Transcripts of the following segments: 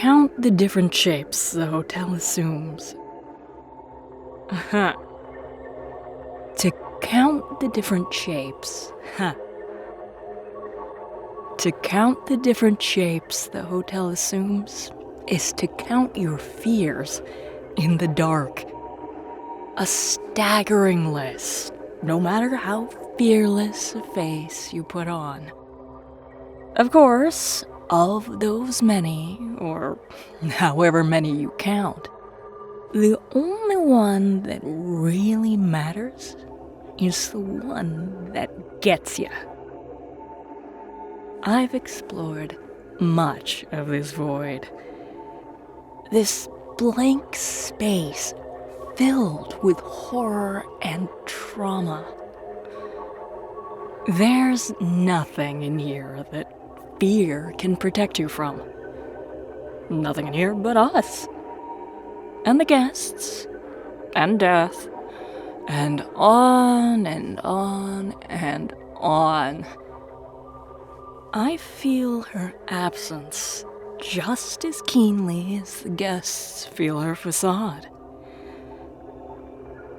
count the different shapes the hotel assumes. To count the different shapes. To count the different shapes the hotel assumes is to count your fears in the dark. A staggering list, no matter how fearless a face you put on. Of course, of those many, or however many you count, the only one that really matters is the one that gets you. I've explored much of this void. This blank space filled with horror and trauma. There's nothing in here that fear can protect you from. Nothing in here but us. And the guests. And death. And on and on and on. I feel her absence just as keenly as the guests feel her facade.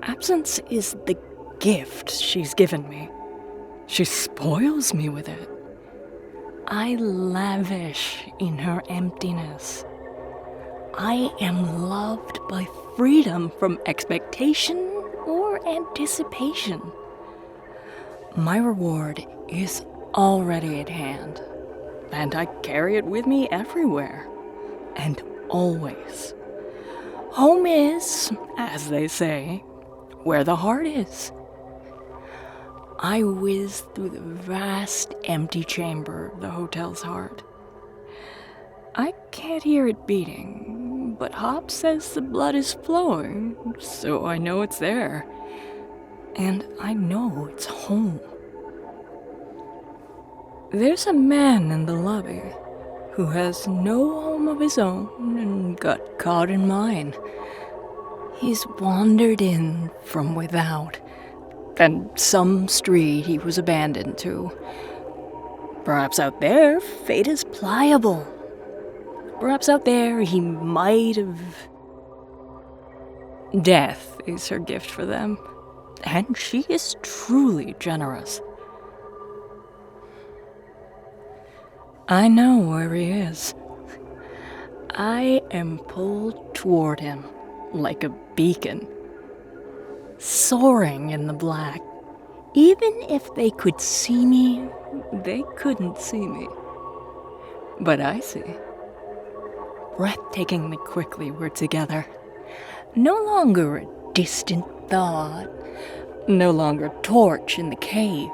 Absence is the gift she's given me. She spoils me with it. I lavish in her emptiness. I am loved by freedom from expectation or anticipation. My reward is already at hand, and I carry it with me everywhere, and always. Home is, as they say, where the heart is. I whiz through the vast empty chamber of the hotel's heart. I can't hear it beating, but Hop says the blood is flowing, so I know it's there. And I know it's home. There's a man in the lobby who has no home of his own and got caught in mine. He's wandered in from without, and some street he was abandoned to. Perhaps out there, fate is pliable. Perhaps out there he might have... Death is her gift for them, and she is truly generous. I know where he is. I am pulled toward him like a beacon, soaring in the black. Even if they could see me, they couldn't see me. But I see. Breathtakingly quickly we're together. No longer a distant thought, no longer a torch in the cave,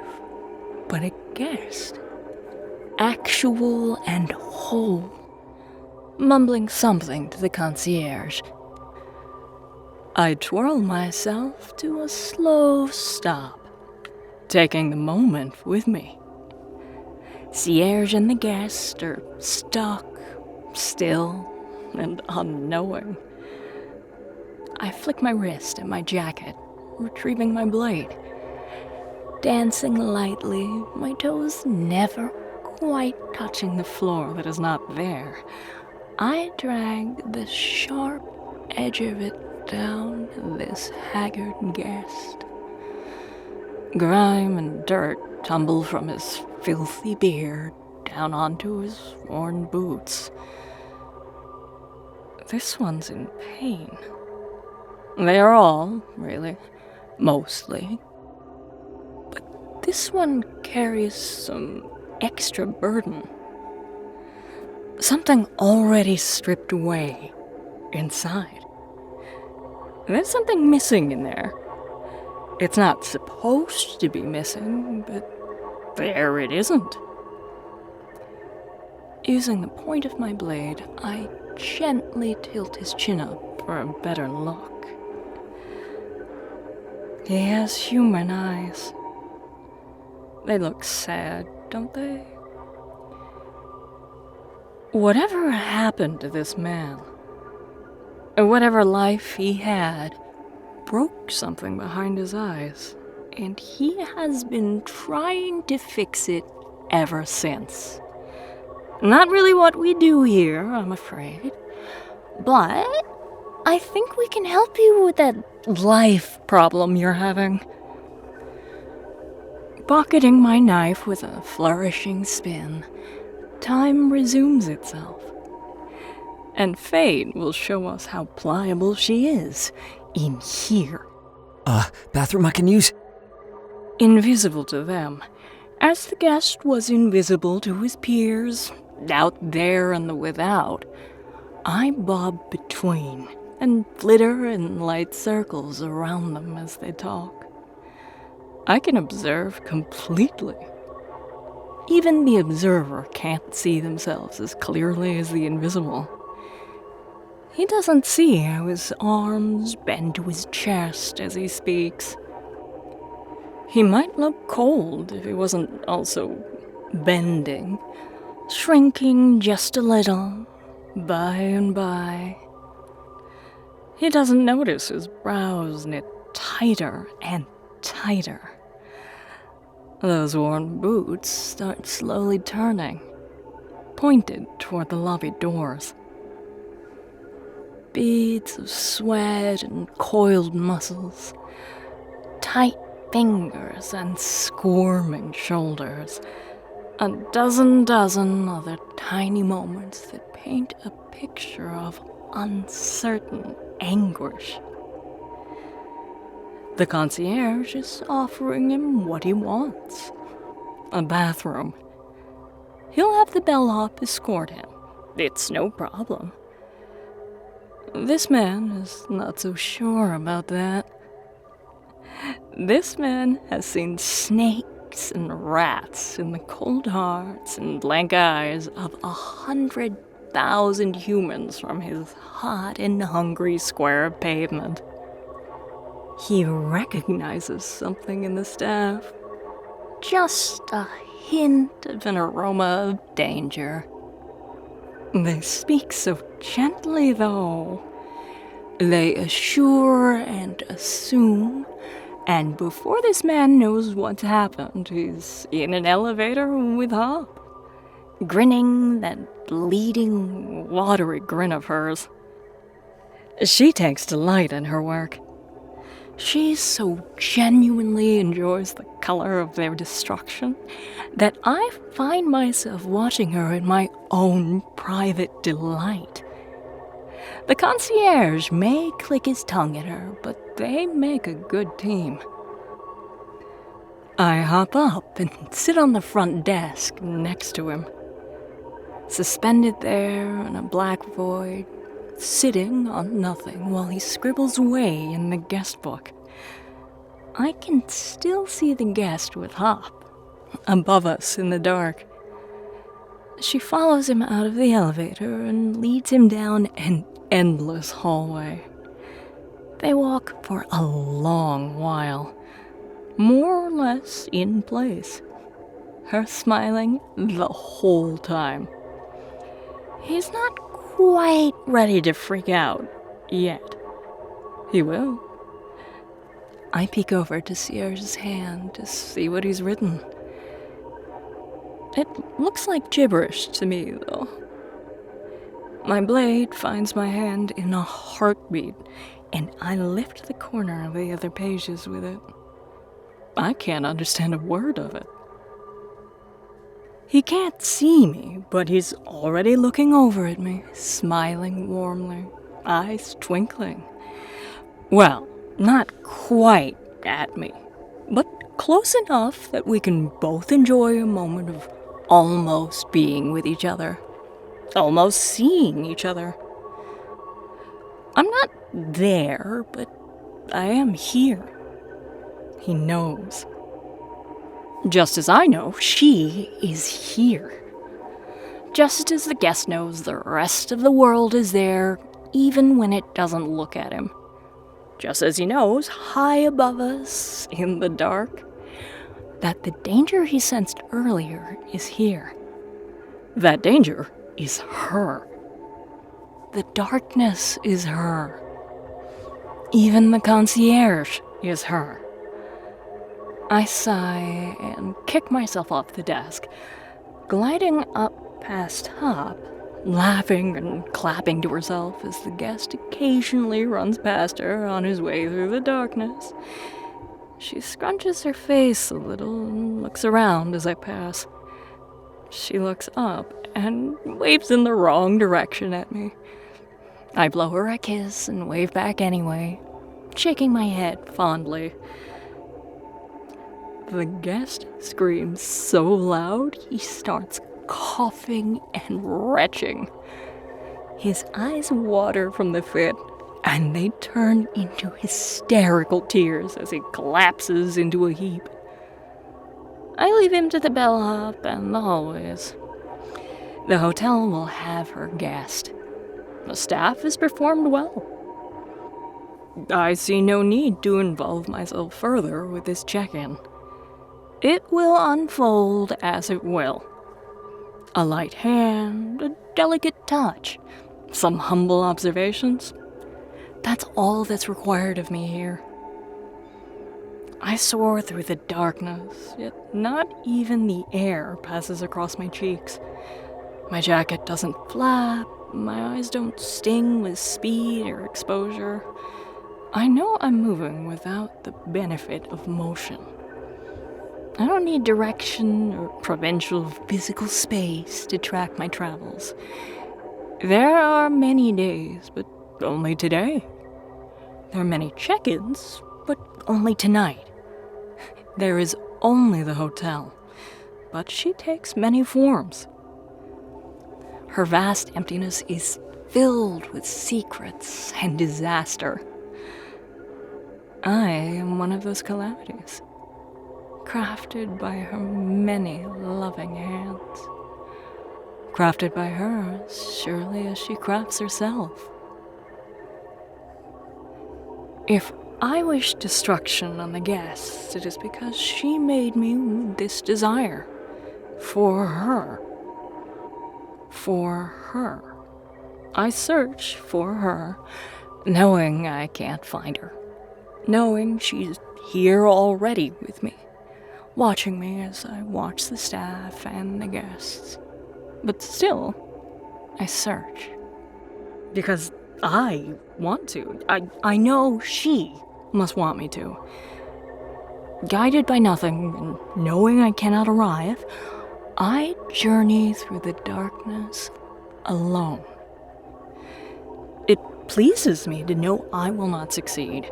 but a guest. Actual and whole, mumbling something to the concierge. I twirl myself to a slow stop, taking the moment with me. Cierge and the guest are stuck, still, and unknowing. I flick my wrist at my jacket, retrieving my blade. Dancing lightly, my toes never quite touching the floor that is not there, I drag the sharp edge of it down this haggard guest. Grime and dirt tumble from his filthy beard down onto his worn boots. This one's in pain. They are all, really, mostly. But this one carries some extra burden. Something already stripped away inside. There's something missing in there. It's not supposed to be missing, but there it isn't. Using the point of my blade, I gently tilt his chin up for a better look. He has human eyes. They look sad, don't they? Whatever happened to this man, whatever life he had, broke something behind his eyes, and he has been trying to fix it ever since. Not really what we do here, I'm afraid. But I think we can help you with that life problem you're having. Pocketing my knife with a flourishing spin, time resumes itself. And fate will show us how pliable she is in here. Bathroom I can use? Invisible to them, as the guest was invisible to his peers, out there and the without, I bob between and flitter in light circles around them as they talk. I can observe completely. Even the observer can't see themselves as clearly as the invisible. He doesn't see how his arms bend to his chest as he speaks. He might look cold if he wasn't also bending, shrinking just a little, by and by. He doesn't notice his brows knit tighter and tighter. Those worn boots start slowly turning, pointed toward the lobby doors. Beads of sweat and coiled muscles, tight fingers and squirming shoulders, a dozen other tiny moments that paint a picture of uncertain anguish. The concierge is offering him what he wants, a bathroom. He'll have the bellhop escort him. It's no problem. This man is not so sure about that. This man has seen snakes and rats in the cold hearts and blank eyes of 100,000 humans from his hot and hungry square of pavement. He recognizes something in the staff. Just a hint of an aroma of danger. They speak so gently, though. They assure and assume, and before this man knows what's happened, he's in an elevator with Hop, grinning that bleeding, watery grin of hers. She takes delight in her work. She so genuinely enjoys the color of their destruction that I find myself watching her in my own private delight. The concierge may click his tongue at her, but they make a good team. I hop up and sit on the front desk next to him. Suspended there in a black void, sitting on nothing while he scribbles away in the guest book. I can still see the guest with Hop, above us in the dark. She follows him out of the elevator and leads him down an endless hallway. They walk for a long while, more or less in place, her smiling the whole time. He's not quite ready to freak out yet. He will. I peek over to Concierge's hand to see what he's written. It looks like gibberish to me, though. My blade finds my hand in a heartbeat, and I lift the corner of the other pages with it. I can't understand a word of it. He can't see me, but he's already looking over at me, smiling warmly, eyes twinkling. Well, not quite at me, but close enough that we can both enjoy a moment of almost being with each other, almost seeing each other. I'm not there, but I am here. He knows. Just as I know she is here. Just as the guest knows the rest of the world is there, even when it doesn't look at him. Just as he knows, high above us, in the dark, that the danger he sensed earlier is here. That danger is her. The darkness is her. Even the concierge is her. I sigh and kick myself off the desk, gliding up past top, laughing and clapping to herself as the guest occasionally runs past her on his way through the darkness. She scrunches her face a little and looks around as I pass. She looks up and waves in the wrong direction at me. I blow her a kiss and wave back anyway, shaking my head fondly. The guest screams so loud he starts coughing and retching. His eyes water from the fit, and they turn into hysterical tears as he collapses into a heap. I leave him to the bellhop and the hallways. The hotel will have her guest. The staff has performed well. I see no need to involve myself further with this check-in. It will unfold as it will. A light hand, a delicate touch, some humble observations. That's all that's required of me here. I soar through the darkness, yet not even the air passes across my cheeks. My jacket doesn't flap, my eyes don't sting with speed or exposure. I know I'm moving without the benefit of motion. I don't need direction or provincial physical space to track my travels. There are many days, but only today. There are many check-ins, but only tonight. There is only the hotel, but she takes many forms. Her vast emptiness is filled with secrets and disaster. I am one of those calamities, crafted by her many loving hands. Crafted by her as surely as she crafts herself. If I wish destruction on the guests, it is because she made me with this desire. For her. For her. I search for her, knowing I can't find her. Knowing she's here already with me, watching me as I watch the staff and the guests. But still, I search. Because I want to. I know she must want me to. Guided by nothing, and knowing I cannot arrive, I journey through the darkness alone. It pleases me to know I will not succeed,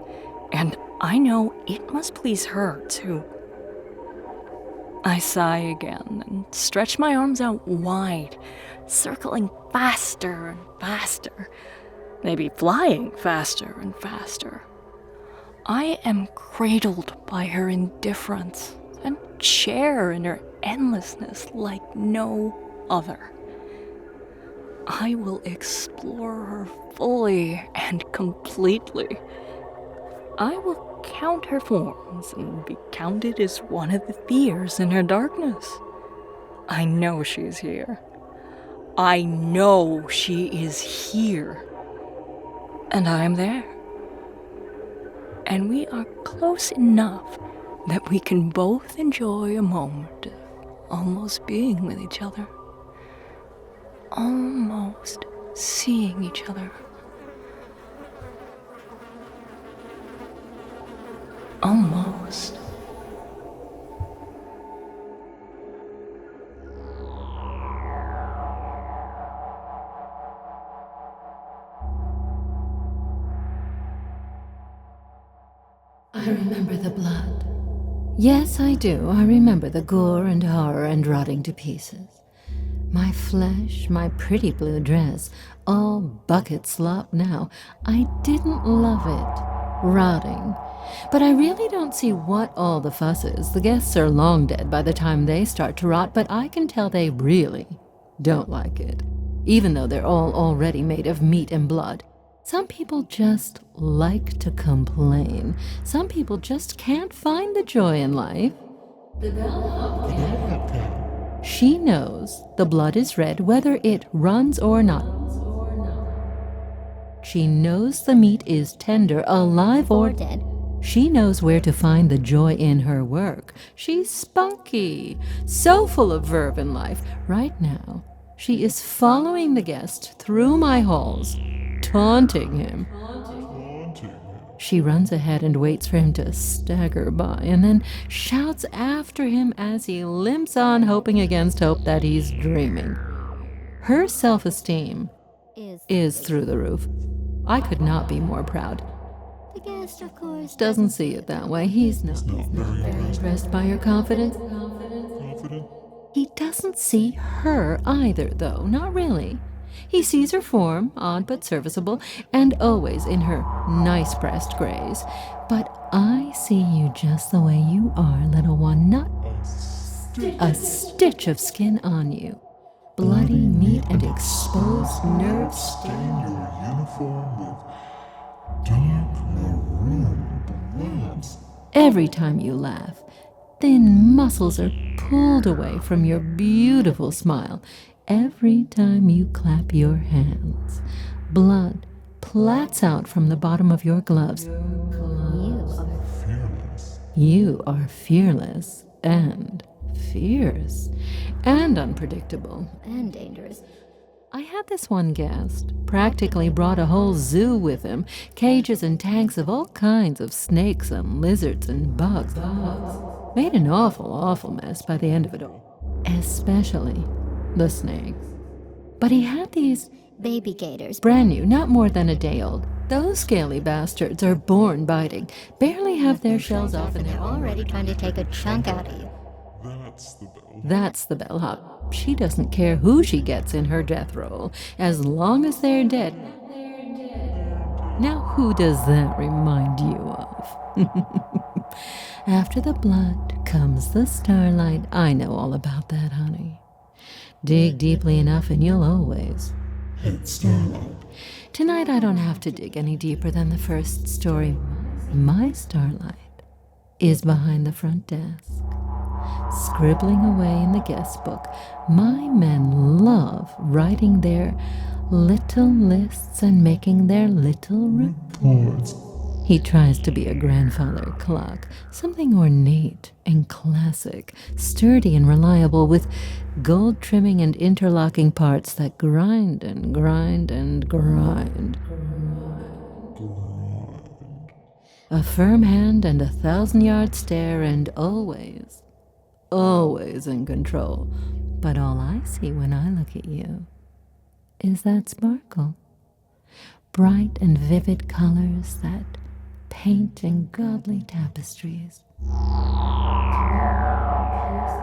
and I know it must please her too. I sigh again and stretch my arms out wide, circling faster and faster, maybe flying faster and faster. I am cradled by her indifference and share in her endlessness like no other. I will explore her fully and completely. I will count her forms and be counted as one of the fears in her darkness. I know she's here. I know she is here. And I am there. And we are close enough that we can both enjoy a moment of almost being with each other. Almost seeing each other. Almost. I remember the blood. Yes, I do. I remember the gore and horror and rotting to pieces. My flesh, my pretty blue dress, all bucket slop now. I didn't love it. Rotting. But I really don't see what all the fuss is. The guests are long dead by the time they start to rot, but I can tell they really don't like it. Even though they're all already made of meat and blood. Some people just like to complain. Some people just can't find the joy in life. The bellhop. She knows the blood is red whether it runs or not. She knows the meat is tender, alive or dead. She knows where to find the joy in her work. She's spunky, so full of verve in life. Right now, She is following the guest through my halls, taunting him. She runs ahead and waits for him to stagger by, and then shouts after him as he limps on, hoping against hope that he's dreaming. Her self-esteem is through the roof. I could not be more proud. The guest, of course, doesn't see it that way. He's not very impressed by her confidence. He doesn't see her either, though, not really. He sees her form, odd but serviceable, and always in her nice pressed grays. But I see you just the way you are, little one, not a stitch of skin on you. Bloody meat and exposed nerves stain your uniform with dark maroon bloods. Every time you laugh, thin muscles are pulled away from your beautiful smile. Every time you clap your hands, blood plats out from the bottom of your gloves. You are fearless and fierce and unpredictable and dangerous. I had this one guest, practically brought a whole zoo with him, cages and tanks of all kinds of snakes and lizards and bugs. Made an awful mess by the end of it all, especially the snakes. But he had these baby gators, brand new, not more than a day old. Those scaly bastards are born biting, barely have their shells off, and they're already trying to take a chunk out of you. That's the Bellhop. She doesn't care who she gets in her death roll, as long as they're dead. Now, who does that remind you of? After the blood comes the starlight. I know all about that, honey. Dig deeply enough and you'll always hit starlight. Tonight I don't have to dig any deeper than the first story. My starlight is behind the front desk, scribbling away in the guest book. My men love writing their little lists and making their little reports. He tries to be a grandfather clock, something ornate and classic, sturdy and reliable, with gold trimming and interlocking parts that grind and grind and grind. A firm hand and 1,000-yard stare, and always in control. But all I see when I look at you is that sparkle. Bright and vivid colors that paint in godly tapestries.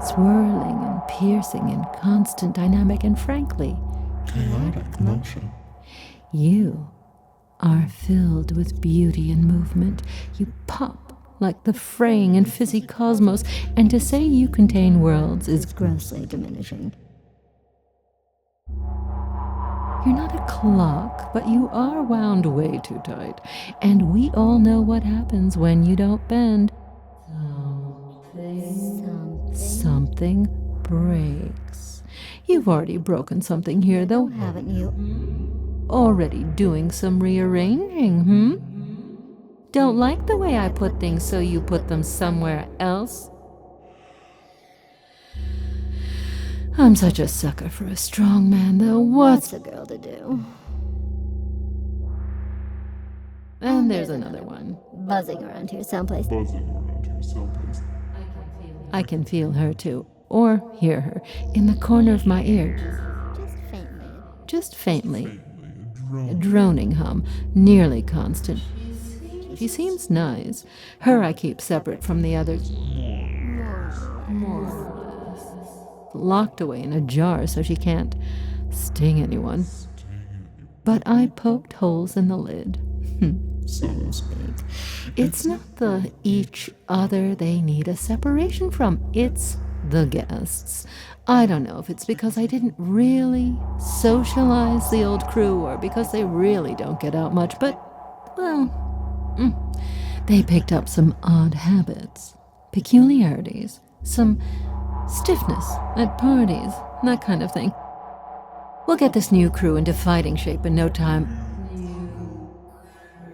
Swirling and piercing in constant dynamic and frankly Chaotic motion. You are filled with beauty and movement. You pop like the fraying and fizzy cosmos, and to say you contain worlds is grossly diminishing. You're not a clock, but you are wound way too tight, and we all know what happens when you don't bend. Something breaks. You've already broken something here, though, haven't you? Already doing some rearranging, Don't like the way I put things, so you put them somewhere else? I'm such a sucker for a strong man, though. What's a girl to do? And there's another one. Buzzing around here someplace. I can feel her, too. Or hear her, in the corner of my ear. Just faintly. A droning hum, nearly constant. She seems nice. Her I keep separate from the others. More. Locked away in a jar so she can't sting anyone. But I poked holes in the lid, so to speak. It's not the each other they need a separation from. It's the guests. I don't know if it's because I didn't really socialize the old crew or because they really don't get out much, but, well, they picked up some odd habits, peculiarities, some stiffness at parties, that kind of thing. We'll get this new crew into fighting shape in no time.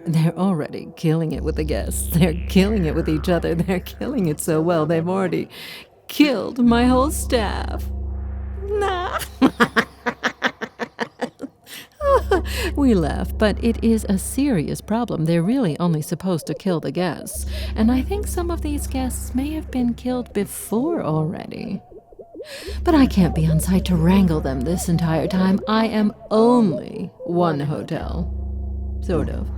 They're already killing it with the guests. They're killing it with each other. They're killing it so well, they've already killed my whole staff. Nah. We laugh, but it is a serious problem. They're really only supposed to kill the guests, and I think some of these guests may have been killed before already. But I can't be on site to wrangle them this entire time. I am only one hotel. Sort of.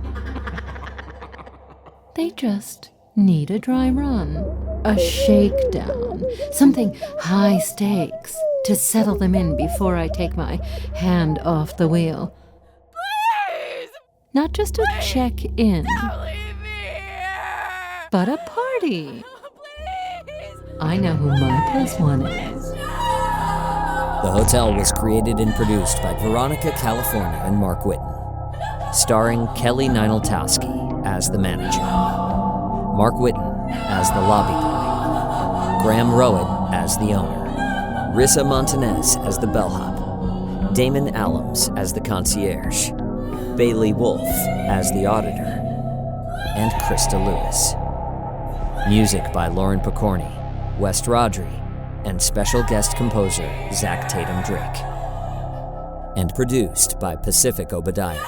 They just need a dry run, a shakedown, something high stakes to settle them in before I take my hand off the wheel. Please! Not just a check-in, Don't leave me here! but a party. Please! I know who my plus one is. The hotel was created and produced by Veronica, California, and Mark Whitten. Starring Kelly Nienaltowski as the manager, Mark Whitten as the lobby boy, Graham Rowat as the owner, Rissa Montañez as the bellhop, Damon Alums as the concierge, Bailey Wolfe as the auditor, and Christa Lewis. Music by Lauren Picorni, West Rodri, and special guest composer Zach Tatom-Drake. And produced by Pacific Obadiah.